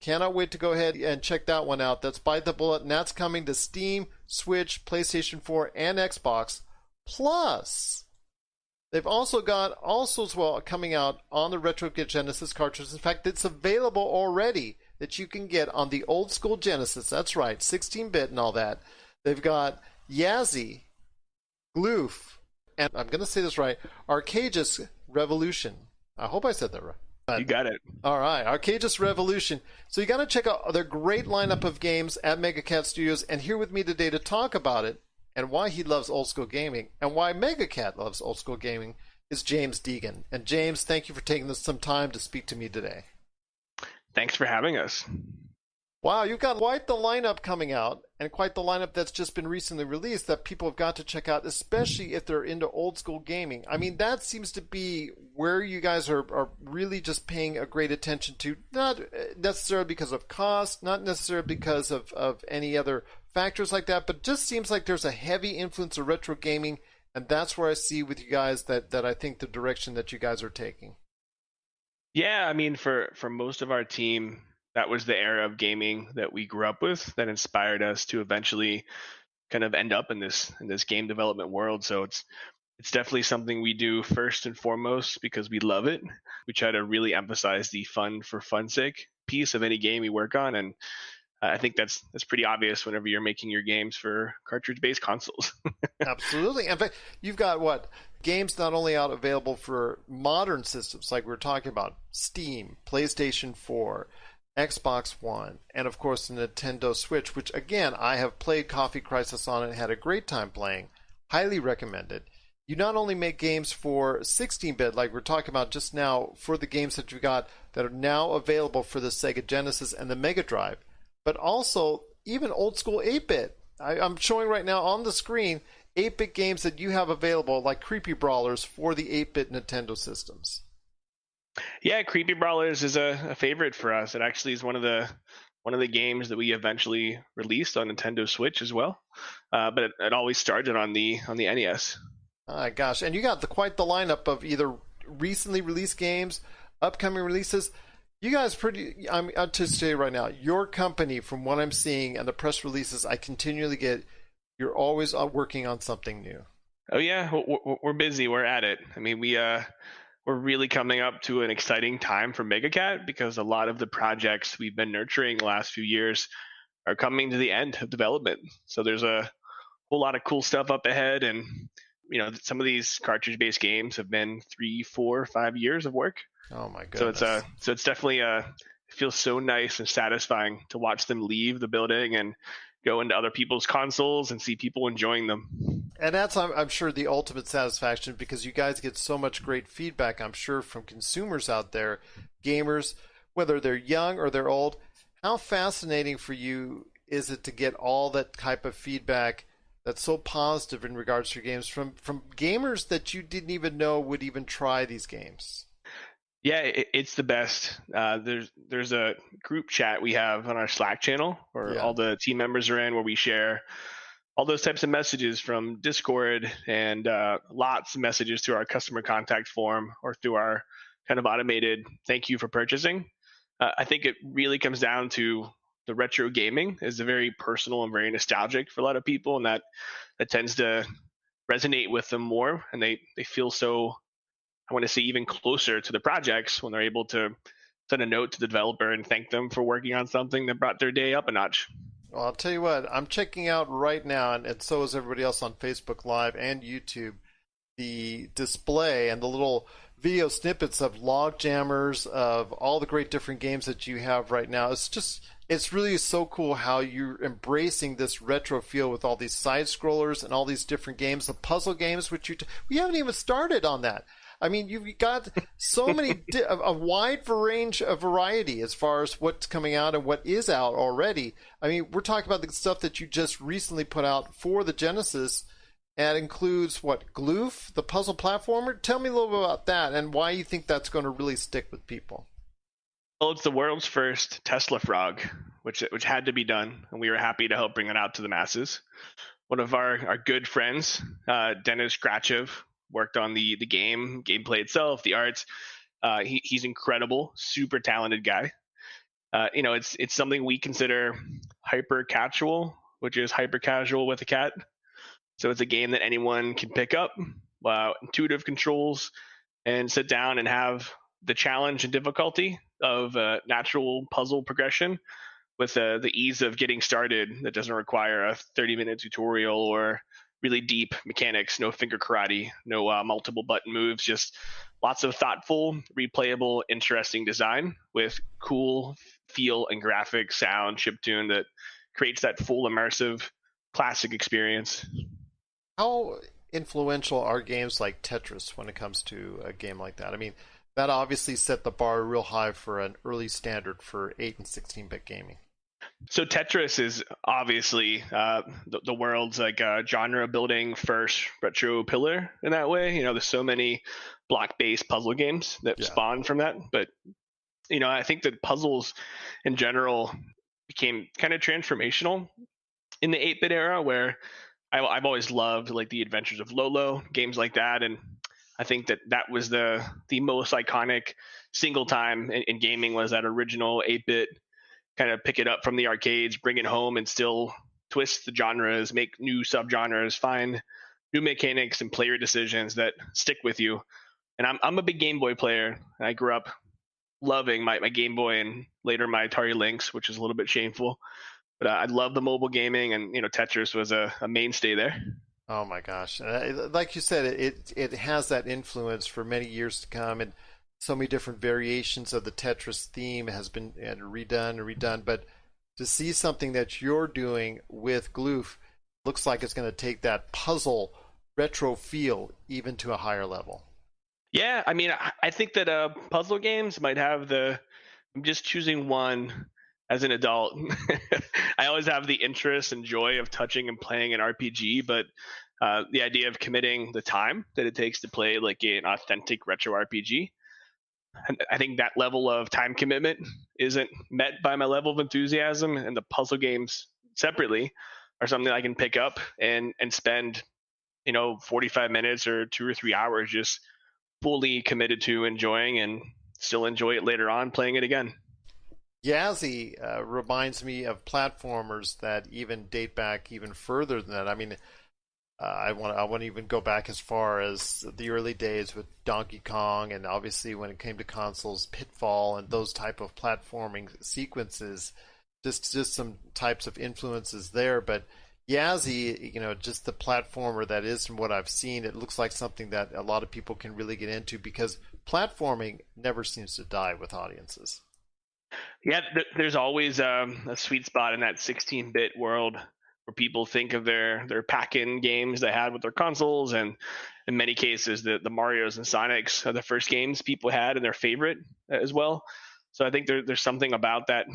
Cannot wait to go ahead and check that one out. That's Bite the Bullet, and that's coming to Steam, Switch, PlayStation 4, and Xbox. Plus, they've also got as well coming out on the Retro Genesis cartridge. In fact, it's available already that you can get on the old school Genesis. That's right, 16-bit and all that. They've got Yazzie, Gloof, and I'm going to say this right, Arcageous Revolution. I hope I said that right. You got it. All right, Arcageous Revolution. So you got to check out their great lineup of games at Mega Cat Studios. And here with me today to talk about it and why he loves old school gaming and why Mega Cat loves old school gaming is James Deighan. And James, thank you for taking some time to speak to me today. Thanks for having us. Wow, you've got quite the lineup coming out, and quite the lineup that's just been recently released that people have got to check out, especially if they're into old school gaming. I mean, that seems to be where you guys are really just paying a great attention to, not necessarily because of cost, not necessarily because of any other factors like that, but just seems like there's a heavy influence of retro gaming, and that's where I see with you guys that I think the direction that you guys are taking. Yeah, I mean, for most of our team, that was the era of gaming that we grew up with that inspired us to eventually kind of end up in this game development world. So it's definitely something we do first and foremost because we love it. We try to really emphasize the fun for fun's sake piece of any game we work on, and I think that's pretty obvious whenever you're making your games for cartridge-based consoles. Absolutely. In fact, you've got games not only out available for modern systems like we were talking about, Steam, PlayStation 4, Xbox One, and of course the Nintendo Switch, which again, I have played Coffee Crisis on and had a great time playing. Highly recommended. You not only make games for 16-bit, like we're talking about just now, for the games that you got that are now available for the Sega Genesis and the Mega Drive, but also even old school 8-bit. I'm showing right now on the screen 8-bit games that you have available, like Creepy Brawlers for the 8-bit Nintendo systems. Yeah, Creepy Brawlers is a favorite for us. It actually is one of the one of the games that we eventually released on Nintendo Switch as well. But it always started on the NES. Gosh, and you got quite the lineup of either recently released games, upcoming releases. You guys I'll just say right now, your company, from what I'm seeing and the press releases I continually get, you're always working on something new. Oh yeah, we're busy. We're at it. I mean, we're really coming up to an exciting time for MegaCat because a lot of the projects we've been nurturing the last few years are coming to the end of development. So there's a whole lot of cool stuff up ahead, and some of these cartridge-based games have been 3, 4, 5 years of work. Oh my goodness! So it's definitely it feels so nice and satisfying to watch them leave the building and go into other people's consoles and see people enjoying them. And that's, I'm sure, the ultimate satisfaction, because you guys get so much great feedback, I'm sure, from consumers out there, gamers, whether they're young or they're old. How fascinating for you is it to get all that type of feedback that's so positive in regards to your games from gamers that you didn't even know would even try these games? Yeah, it's the best. There's a group chat we have on our Slack channel where all the team members are in, where we share all those types of messages from Discord, and lots of messages through our customer contact form or through our kind of automated thank you for purchasing. I think it really comes down to the retro gaming is very personal and very nostalgic for a lot of people, and that tends to resonate with them more, and they feel so, I want to say, even closer to the projects when they're able to send a note to the developer and thank them for working on something that brought their day up a notch. Well, I'll tell you what, I'm checking out right now, and so is everybody else on Facebook Live and YouTube, the display and the little video snippets of log jammers, of all the great different games that you have right now. It's really so cool how you're embracing this retro feel with all these side scrollers and all these different games, the puzzle games, which we haven't even started on that. I mean, you've got so many, a wide range of variety as far as what's coming out and what is out already. I mean, we're talking about the stuff that you just recently put out for the Genesis, and includes Gloof, the puzzle platformer. Tell me a little bit about that and why you think that's going to really stick with people. Well, it's the world's first Tesla frog, which had to be done, and we were happy to help bring it out to the masses. One of our good friends, Dennis Grachev, worked on the gameplay itself, the arts. He's incredible, super talented guy. It's something we consider hyper casual, which is hyper casual with a cat. So it's a game that anyone can pick up, intuitive controls, and sit down and have the challenge and difficulty of natural puzzle progression with the ease of getting started that doesn't require a 30-minute tutorial or really deep mechanics, no finger karate, no multiple button moves, just lots of thoughtful, replayable, interesting design with cool feel and graphic, sound, chiptune that creates that full immersive classic experience. How influential are games like Tetris when it comes to a game like that? I mean, that obviously set the bar real high for an early standard for 8 and 16-bit gaming. So Tetris is obviously the world's genre building first retro pillar in that way. There's so many block-based puzzle games that spawn from that. But, I think that puzzles in general became kind of transformational in the 8-bit era, where I've always loved the Adventures of Lolo, games like that. And I think that was the most iconic single time in gaming, was that original 8-bit, kind of pick it up from the arcades, bring it home, and still twist the genres, make new subgenres, find new mechanics and player decisions that stick with you. And I'm a big Game Boy player. I grew up loving my Game Boy and later my Atari Lynx, which is a little bit shameful. But I love the mobile gaming, and Tetris was a mainstay there. Oh my gosh! Like you said, it has that influence for many years to come, and so many different variations of the Tetris theme has been redone. But to see something that you're doing with Gloof looks like it's going to take that puzzle retro feel even to a higher level. Yeah, I mean, I think that puzzle games might have I'm just choosing one. As an adult, I always have the interest and joy of touching and playing an RPG, but the idea of committing the time that it takes to play an authentic retro RPG, I think that level of time commitment isn't met by my level of enthusiasm, and the puzzle games separately are something I can pick up and spend 45 minutes or 2 or 3 hours just fully committed to enjoying, and still enjoy it later on playing it again. Yazzie reminds me of platformers that even date back even further than that. I mean, I want to even go back as far as the early days with Donkey Kong, and obviously when it came to consoles, Pitfall and those type of platforming sequences. Just some types of influences there, but Yazzie, just the platformer that is, from what I've seen, it looks like something that a lot of people can really get into, because platforming never seems to die with audiences. Yeah, there's always a sweet spot in that 16-bit world where people think of their pack-in games they had with their consoles, and in many cases the Marios and Sonics are the first games people had and their favorite as well. So I think there's something about that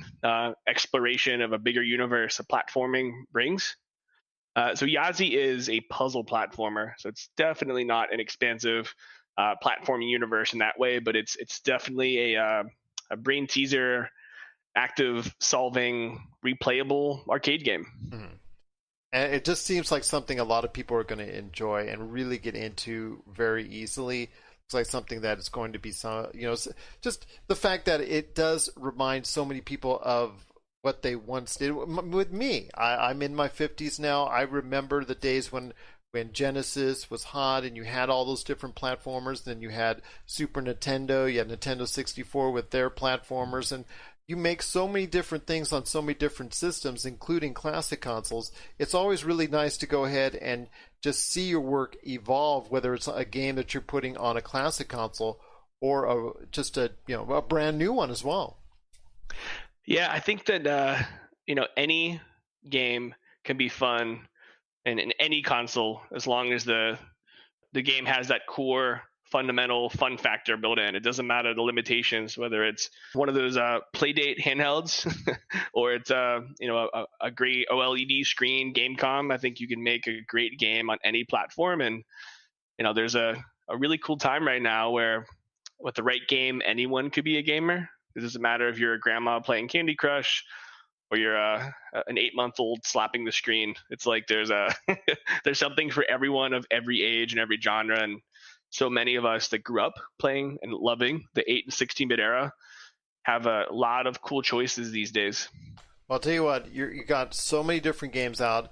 exploration of a bigger universe that platforming brings. So Yazzie is a puzzle platformer, so it's definitely not an expansive platforming universe in that way, but it's definitely a brain teaser, active solving, replayable arcade game. Mm-hmm. And it just seems like something a lot of people are going to enjoy and really get into very easily. It's like something that is going to be some, just the fact that it does remind so many people of what they once did. With me, I'm in my 50s now. I remember the days when Genesis was hot and you had all those different platformers. Then you had Super Nintendo, you had Nintendo 64 with their platformers, and you make so many different things on so many different systems, including classic consoles. It's always really nice to go ahead and just see your work evolve, whether it's a game that you're putting on a classic console or just a brand new one as well. Yeah, I think that any game can be fun in any console, as long as the game has that core fundamental fun factor built in. It doesn't matter the limitations, whether it's one of those Playdate handhelds or it's a great OLED screen Gamecom. I think you can make a great game on any platform, and there's a really cool time right now where with the right game anyone could be a gamer. It doesn't matter if you're a grandma playing Candy Crush or you're an 8-month-old slapping the screen. It's like there's there's something for everyone of every age and every genre. And so many of us that grew up playing and loving the 8 and 16-bit era have a lot of cool choices these days. Well, I'll tell you what, you got so many different games out.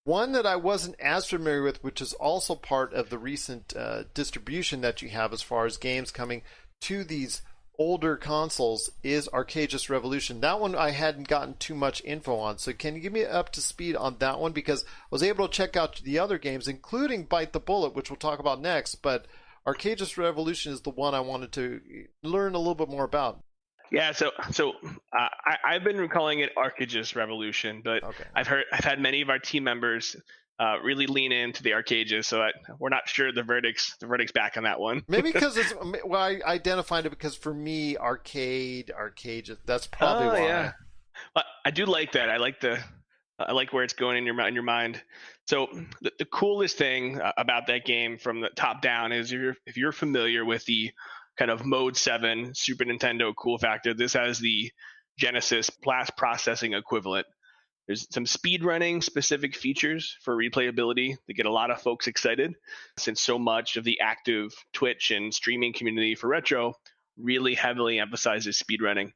One that I wasn't as familiar with, which is also part of the recent distribution that you have as far as games coming to these older consoles, is Arcageous Revolution. That one I hadn't gotten too much info on. So can you give me up to speed on that one? Because I was able to check out the other games, including Bite the Bullet, which we'll talk about next. But Arcageous Revolution is the one I wanted to learn a little bit more about. Yeah, so I've been calling it Arcageous Revolution, but okay. I've had many of our team members really lean into the Arcageous, so we're not sure the verdict's back on that one. Maybe because I identified it because for me, Arcageous. That's probably why. Yeah. Well, I do like that. I like where it's going in your mind. So the coolest thing about that game from the top down is if you're familiar with the kind of Mode 7 Super Nintendo cool factor, this has the Genesis blast processing equivalent. There's some speedrunning specific features for replayability that get a lot of folks excited, since so much of the active Twitch and streaming community for retro really heavily emphasizes speedrunning.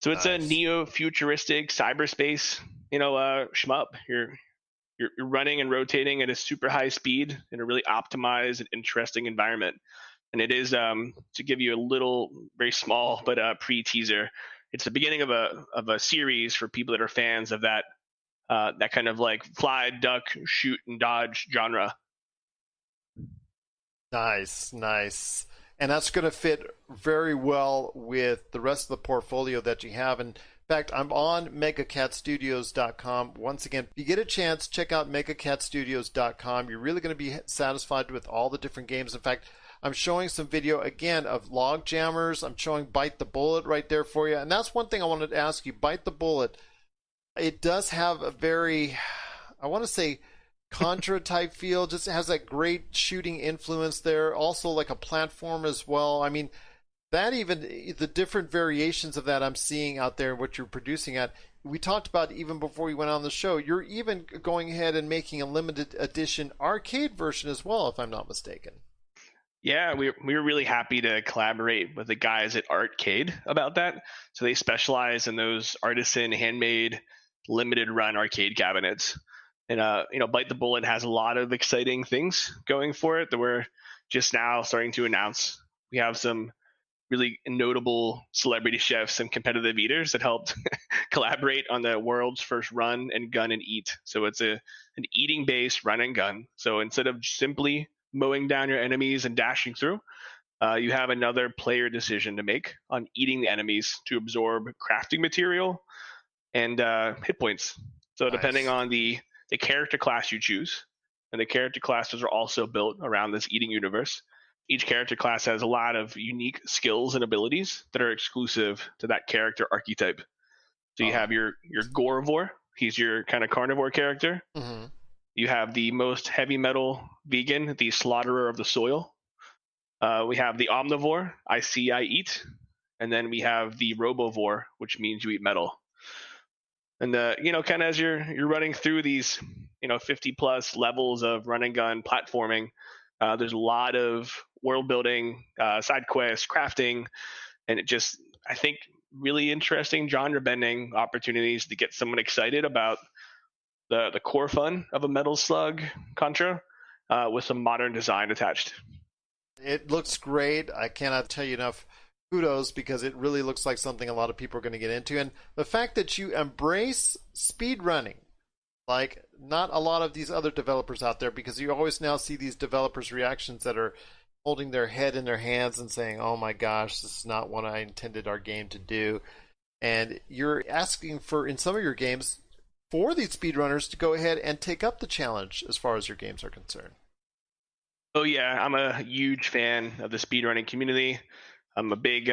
So it's a neo-futuristic cyberspace, shmup. You're running and rotating at a super high speed in a really optimized and interesting environment. And it is, to give you a little, very small, but pre-teaser, it's the beginning of a series for people that are fans of that kind of like fly, duck, shoot, and dodge genre. Nice. And that's going to fit very well with the rest of the portfolio that you have. In fact, I'm on megacatstudios.com. Once again, if you get a chance, check out megacatstudios.com. You're really going to be satisfied with all the different games. In fact, I'm showing some video again of Log Jammers. I'm showing Bite the Bullet right there for you. And that's one thing I wanted to ask you. Bite the Bullet, it does have a very, I want to say, Contra type feel. Just has that great shooting influence there. Also like a platform as well. I mean, that even the different variations of that I'm seeing out there, what you're producing at, we talked about even before we went on the show, you're even going ahead and making a limited edition arcade version as well, if I'm not mistaken. Yeah, we were really happy to collaborate with the guys at Arcade about that. So they specialize in those artisan, handmade, limited run arcade cabinets. And Bite the Bullet has a lot of exciting things going for it that we're just now starting to announce. We have some really notable celebrity chefs and competitive eaters that helped collaborate on the world's first run and gun and eat. So it's an eating based run and gun. So instead of simply mowing down your enemies and dashing through, you have another player decision to make on eating the enemies to absorb crafting material and hit points. So depending on the character class you choose, and the character classes are also built around this eating universe. Each character class has a lot of unique skills and abilities that are exclusive to that character archetype. So you have your Gorevore. He's your kind of carnivore character. Mm-hmm. You have the most heavy metal vegan, the Slaughterer of the Soil. We have the Omnivore, I see, I eat. And then we have the Robovore, which means you eat metal. And kind of as you're running through these 50 plus levels of run and gun platforming, there's a lot of world building, side quests, crafting, and I think really interesting genre bending opportunities to get someone excited about the core fun of a Metal Slug Contra with some modern design attached. It looks great. I cannot tell you enough kudos, because it really looks like something a lot of people are going to get into. And the fact that you embrace speedrunning, like not a lot of these other developers out there, because you always now see these developers' reactions that are holding their head in their hands and saying, oh my gosh, this is not what I intended our game to do. And you're asking for, in some of your games, for these speedrunners to go ahead and take up the challenge as far as your games are concerned. Oh yeah, I'm a huge fan of the speedrunning community. I'm a big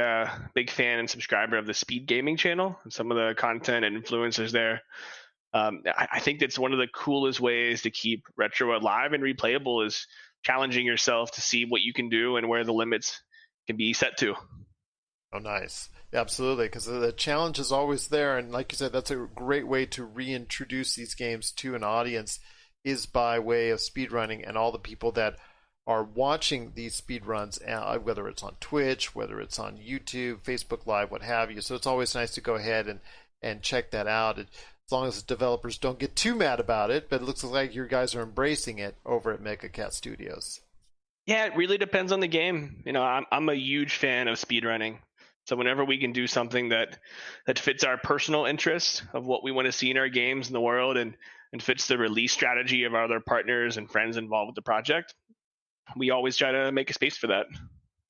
fan and subscriber of the Speed Gaming channel and some of the content and influencers there. I think that's one of the coolest ways to keep retro alive and replayable is challenging yourself to see what you can do and where the limits can be set to. Oh, nice. Absolutely, because the challenge is always there. And like you said, that's a great way to reintroduce these games to an audience is by way of speedrunning, and all the people that are watching these speedruns, whether it's on Twitch, whether it's on YouTube, Facebook Live, what have you. So it's always nice to go ahead and check that out. As long as the developers don't get too mad about it, but it looks like your guys are embracing it over at Mega Cat Studios. Yeah, it really depends on the game. I'm a huge fan of speedrunning. So whenever we can do something that fits our personal interest of what we want to see in our games in the world and fits the release strategy of our other partners and friends involved with the project, we always try to make a space for that.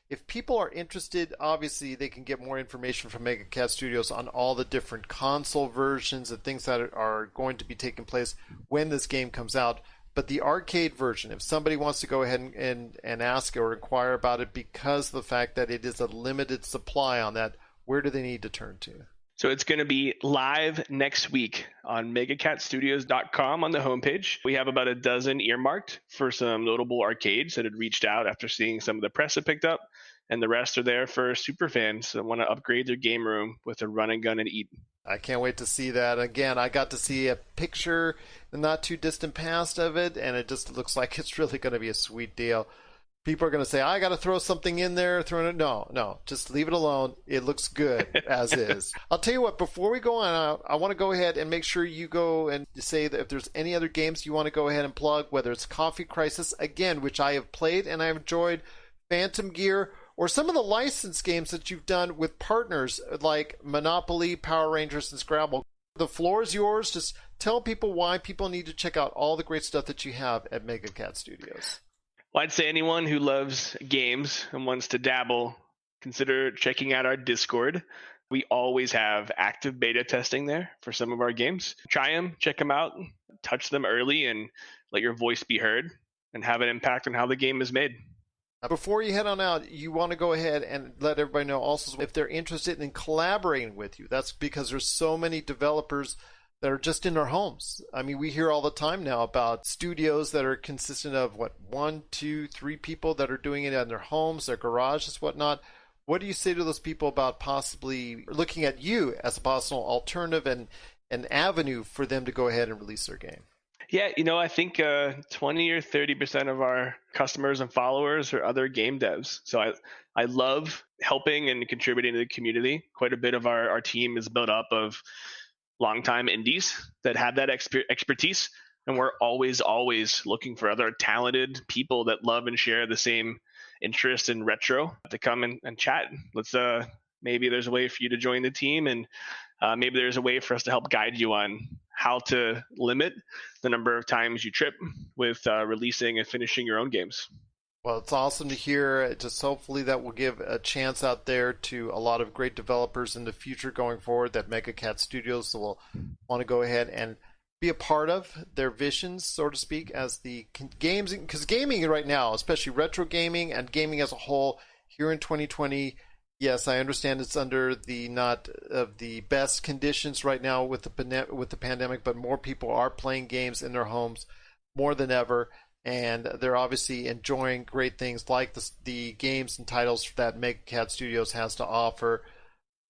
If people are interested, obviously they can get more information from Mega Cat Studios on all the different console versions and things that are going to be taking place when this game comes out. But the arcade version, if somebody wants to go ahead and ask or inquire about it because of the fact that it is a limited supply on that, where do they need to turn to? So it's going to be live next week on megacatstudios.com on the homepage. We have about a dozen earmarked for some notable arcades that had reached out after seeing some of the press it picked up. And the rest are there for super fans that want to upgrade their game room with a run and gun and eat. I can't wait to see that. Again, I got to see a picture in the not too distant past of it, and it just looks like it's really going to be a sweet deal. People are going to say, I got to throw something in there. No, just leave it alone. It looks good as is. I'll tell you what, before we go on, I want to go ahead and make sure you go and say that if there's any other games you want to go ahead and plug, whether it's Coffee Crisis, again, which I have played and I've enjoyed, Phantom Gear, or some of the licensed games that you've done with partners like Monopoly, Power Rangers, and Scrabble. The floor is yours. Just tell people why people need to check out all the great stuff that you have at Mega Cat Studios. Well, I'd say anyone who loves games and wants to dabble, consider checking out our Discord. We always have active beta testing there for some of our games. Try them, check them out, touch them early, and let your voice be heard and have an impact on how the game is made. Before you head on out, you want to go ahead and let everybody know also if they're interested in collaborating with you. That's because there's so many developers that are just in their homes. I mean, we hear all the time now about studios that are consistent of, 1, 2, 3 people that are doing it in their homes, their garages, whatnot. What do you say to those people about possibly looking at you as a possible alternative and an avenue for them to go ahead and release their game? Yeah, I think 20 or 30% of our customers and followers are other game devs. So I love helping and contributing to the community. Quite a bit of our team is built up of longtime indies that have that expertise. And we're always looking for other talented people that love and share the same interest in retro to come and chat. Let's maybe there's a way for you to join the team, and maybe there's a way for us to help guide you on how to limit the number of times you trip with releasing and finishing your own games. Well, it's awesome to hear. Just hopefully that will give a chance out there to a lot of great developers in the future going forward that Mega Cat Studios will want to go ahead and be a part of their visions, so to speak, as the games, because gaming right now, especially retro gaming and gaming as a whole here in 2020, yes, I understand it's under the not of the best conditions right now with the pandemic, but more people are playing games in their homes more than ever, and they're obviously enjoying great things like the games and titles that Mega Cat Studios has to offer.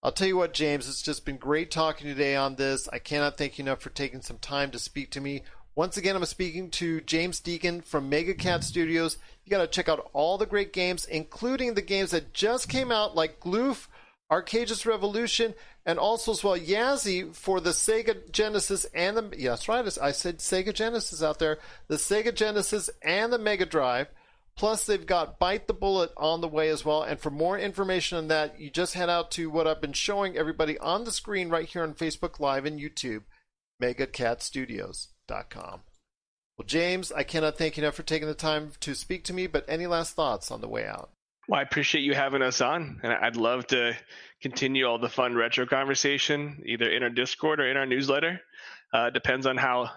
I'll tell you what, James, it's just been great talking today on this. I cannot thank you enough for taking some time to speak to me. Once again, I'm speaking to James Deighan from Mega Cat Studios. You got to check out all the great games, including the games that just came out, like Gloof, Arcadius Revolution, and also as well Yazzie for the Sega Genesis and the, yes, right, I said Sega Genesis out there, the Sega Genesis and the Mega Drive. Plus, they've got Bite the Bullet on the way as well. And for more information on that, you just head out to what I've been showing everybody on the screen right here on Facebook Live and YouTube, megacatstudios.com. Well, James, I cannot thank you enough for taking the time to speak to me, but any last thoughts on the way out? Well, I appreciate you having us on, and I'd love to continue all the fun retro conversation, either in our Discord or in our newsletter. Depends on how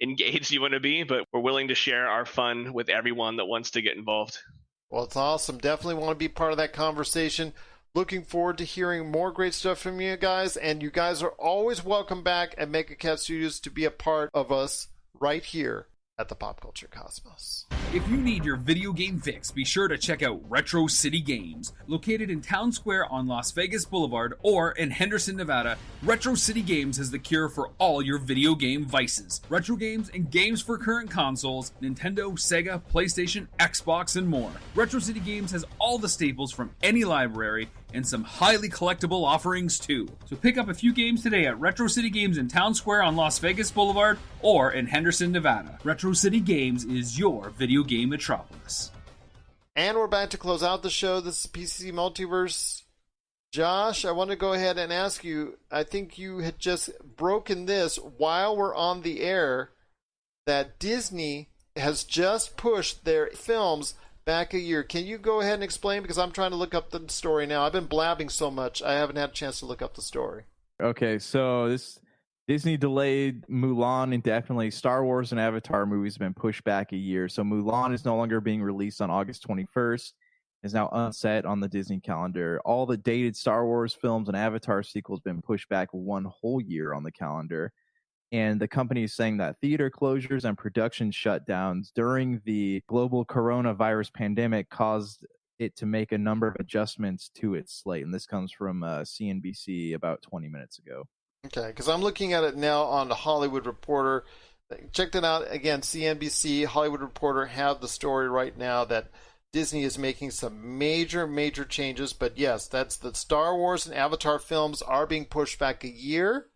engaged you want to be, but we're willing to share our fun with everyone that wants to get involved. Well, it's awesome. Definitely want to be part of that conversation. Looking forward to hearing more great stuff from you guys, and you guys are always welcome back at Mega Cat Studios to be a part of us right here at the Pop Culture Cosmos. If you need your video game fix, be sure to check out Retro City Games. Located in Town Square on Las Vegas Boulevard or in Henderson, Nevada, Retro City Games has the cure for all your video game vices. Retro games and games for current consoles, Nintendo, Sega, PlayStation, Xbox, and more. Retro City Games has all the staples from any library and some highly collectible offerings too. So pick up a few games today at Retro City Games in Town Square on Las Vegas Boulevard or in Henderson, Nevada. Retro City Games is your video game metropolis. And we're back to close out the show. This is PCC Multiverse. Josh, I want to go ahead and ask you, I think you had just broken this while we're on the air, that Disney has just pushed their films back a year. Can you go ahead and explain? Because I'm trying to look up the story now. I've been blabbing so much, I haven't had a chance to look up the story. Okay, so this Disney delayed Mulan indefinitely. Star Wars and Avatar movies have been pushed back a year. So Mulan is no longer being released on August 21st. Is now unset on the Disney calendar. All the dated Star Wars films and Avatar sequels have been pushed back one whole year on the calendar. And the company is saying that theater closures and production shutdowns during the global coronavirus pandemic caused it to make a number of adjustments to its slate. And this comes from CNBC about 20 minutes ago. Okay, because I'm looking at it now on the Hollywood Reporter. Check that out. Again, CNBC, Hollywood Reporter have the story right now that Disney is making some major changes. But yes, that's the Star Wars and Avatar films are being pushed back a year.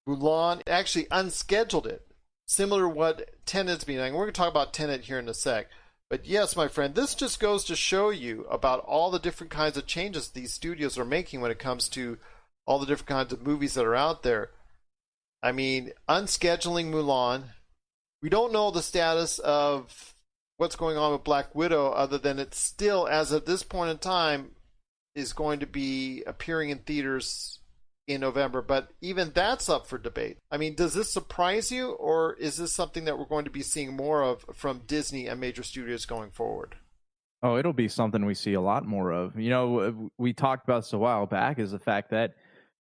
Mulan actually unscheduled it, similar to what Tenet's been doing. We're going to talk about Tenet here in a sec. But yes, my friend, this just goes to show you about all the different kinds of changes these studios are making when it comes to all the different kinds of movies that are out there. I mean, unscheduling Mulan. We don't know the status of what's going on with Black Widow, other than it's still, as of this point in time, is going to be appearing in theaters in November, but even that's up for debate. I mean, does this surprise you, or is this something that we're going to be seeing more of from Disney and major studios going forward? Oh, it'll be something we see a lot more of. You know, we talked about this a while back, is the fact that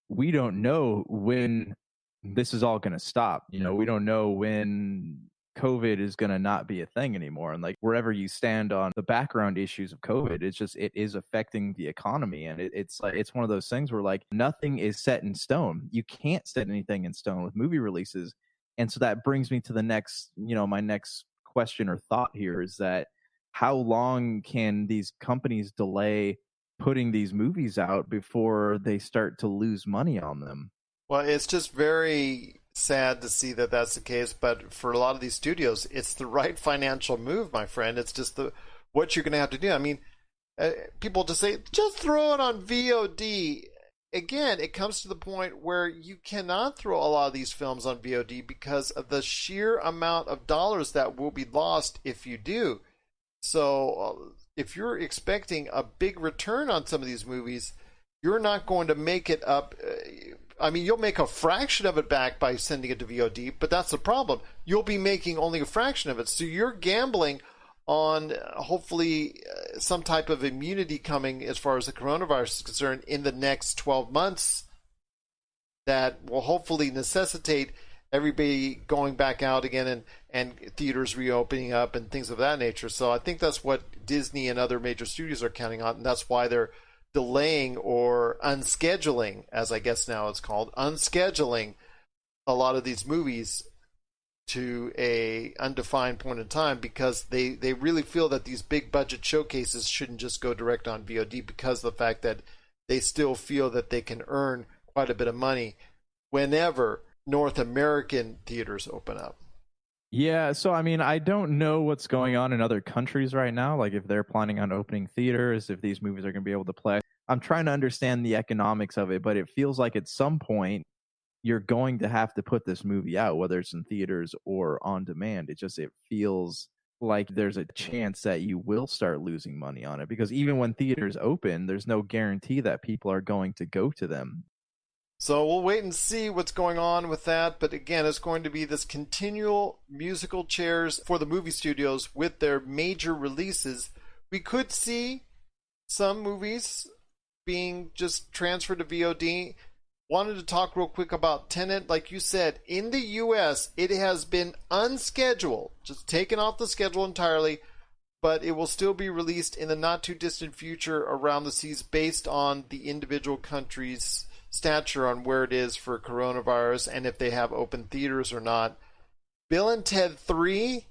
we don't know when this is all going to stop. You know, we don't know when COVID is going to not be a thing anymore. And like wherever you stand on the background issues of COVID, it is affecting the economy. And it's like, it's one of those things where like nothing is set in stone. You can't set anything in stone with movie releases. And so that brings me to the next, my next question or thought here is that how long can these companies delay putting these movies out before they start to lose money on them? Well, it's just very sad to see that that's the case, but for a lot of these studios, it's the right financial move, my friend. It's just what you're going to have to do. I mean, people just say, just throw it on VOD. Again, it comes to the point where you cannot throw a lot of these films on VOD because of the sheer amount of dollars that will be lost if you do. So if you're expecting a big return on some of these movies, you're not going to make it up. I mean, you'll make a fraction of it back by sending it to VOD, but that's the problem. You'll be making only a fraction of it. So you're gambling on hopefully some type of immunity coming as far as the coronavirus is concerned in the next 12 months that will hopefully necessitate everybody going back out again and theaters reopening up and things of that nature. So I think that's what Disney and other major studios are counting on, and that's why they're delaying or unscheduling, as I guess now it's called, unscheduling a lot of these movies to a undefined point in time, because they really feel that these big budget showcases shouldn't just go direct on VOD because of the fact that they still feel that they can earn quite a bit of money whenever North American theaters open up. Yeah, so I mean, I don't know what's going on in other countries right now, like if they're planning on opening theaters, if these movies are going to be able to play. I'm trying to understand the economics of it, but it feels like at some point you're going to have to put this movie out, whether it's in theaters or on demand. It feels like there's a chance that you will start losing money on it, because even when theaters open, there's no guarantee that people are going to go to them. So we'll wait and see what's going on with that. But again, it's going to be this continual musical chairs for the movie studios with their major releases. We could see some movies being just transferred to VOD. Wanted to talk real quick about Tenet. Like you said, in the US, it has been unscheduled, just taken off the schedule entirely, but it will still be released in the not too distant future around the seas based on the individual countries' stature on where it is for coronavirus and if they have open theaters or not. Bill and Ted 3,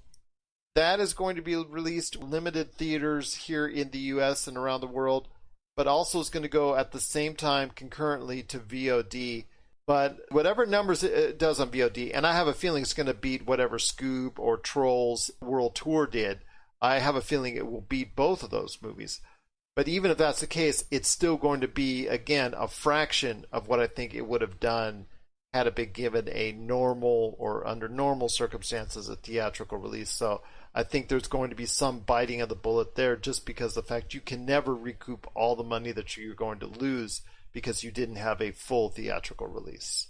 that is going to be released limited theaters here in the US and around the world, but also is going to go at the same time concurrently to VOD. But whatever numbers it does on VOD, and I have a feeling it's going to beat whatever Scoob or Trolls World Tour did. I have a feeling it will beat both of those movies. But even if that's the case, it's still going to be, again, a fraction of what I think it would have done had it been given a normal or under normal circumstances a theatrical release. So I think there's going to be some biting of the bullet there, just because of the fact you can never recoup all the money that you're going to lose because you didn't have a full theatrical release.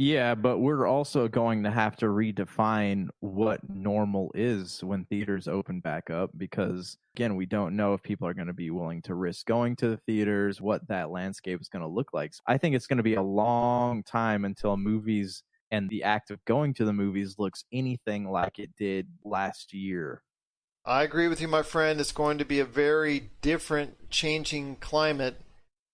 Yeah, but we're also going to have to redefine what normal is when theaters open back up, because, again, we don't know if people are going to be willing to risk going to the theaters, what that landscape is going to look like. So I think it's going to be a long time until movies and the act of going to the movies looks anything like it did last year. I agree with you, my friend. It's going to be a very different, changing climate,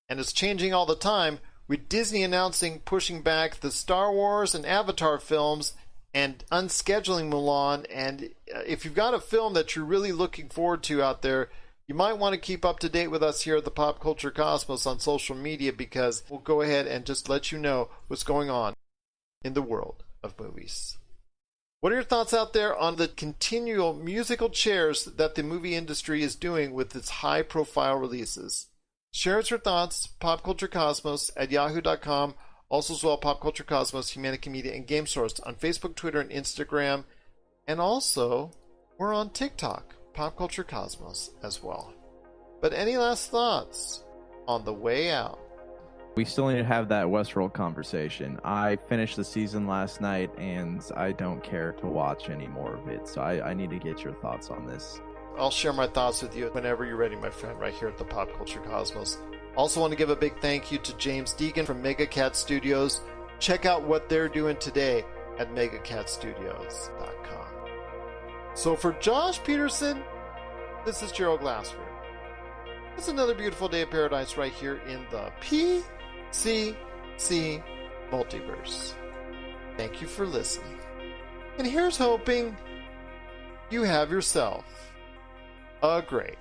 and it's changing all the time. With Disney announcing pushing back the Star Wars and Avatar films and unscheduling Mulan. And if you've got a film that you're really looking forward to out there, you might want to keep up to date with us here at the Pop Culture Cosmos on social media, because we'll go ahead and just let you know what's going on in the world of movies. What are your thoughts out there on the continual musical chairs that the movie industry is doing with its high-profile releases? Share us your thoughts, popculturecosmos@yahoo.com. Also as well, Pop Culture Cosmos, Humanity Media, and Game Source on Facebook, Twitter, and Instagram. And also, we're on TikTok, Pop Culture Cosmos as well. But any last thoughts on the way out? We still need to have that Westworld conversation. I finished the season last night, and I don't care to watch any more of it. So I need to get your thoughts on this. I'll share my thoughts with you whenever you're ready, my friend, right here at the Pop Culture Cosmos. Also want to give a big thank you to James Deighan from MegaCat Studios. Check out what they're doing today at megacatstudios.com. So for Josh Peterson, this is Gerald Glassford. It's another beautiful day of paradise right here in the PCC Multiverse. Thank you for listening. And here's hoping you have yourself a great